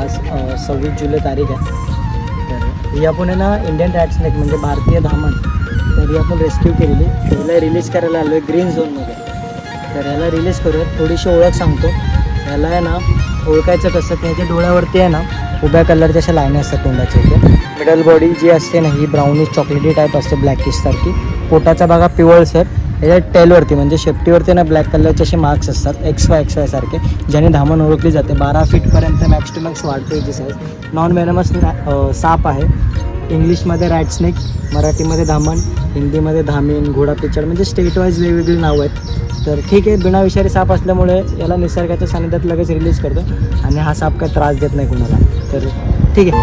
आज 26 जुलै तारीख आहे. तर ही आपण आहे ना इंडियन रॅट स्नेक म्हणजे भारतीय धामण, तर ही आपण रेस्क्यू केलेली. याला रिलीज करायला आलो आहे ग्रीन झोनमध्ये. तर याला रिलीज करूयात. थोडीशी ओळख सांगतो. याला आहे ना ओळखायचं कसं, त्याच्या डोळ्यावरती आहे ना उभ्या कलरच्या अशा लाईन असतात तोंडाच्या इथे. मिडल बॉडी जी असते ना ही ब्राउनिश चॉकलेटी टाईप असते, ब्लॅकिशसारखी. पोटाचा भागा पिवळसर. याच्या टेलवरती म्हणजे शेपटीवरती ना ब्लॅक कलरचे असे मार्क्स असतात XY सारखे, ज्याने धामण ओळखली जाते. 12 फीटपर्यंत मॅक्स टू मॅक्स वाढते याची साईज. नॉन वेनमस साप आहे. इंग्लिशमध्ये रॅट स्नेक, मराठीमध्ये धामण, हिंदीमध्ये धामीन, घोडा पिचड, म्हणजे स्टेट वाईज वेगवेगळी नावं आहेत. तर ठीक आहे, बिनाविषारी साप असल्यामुळे याला निसर्गाच्या सानिध्यात लगेच रिलीज करतो आणि हा साप काय त्रास देत नाही कुणाला. तर ठीक आहे.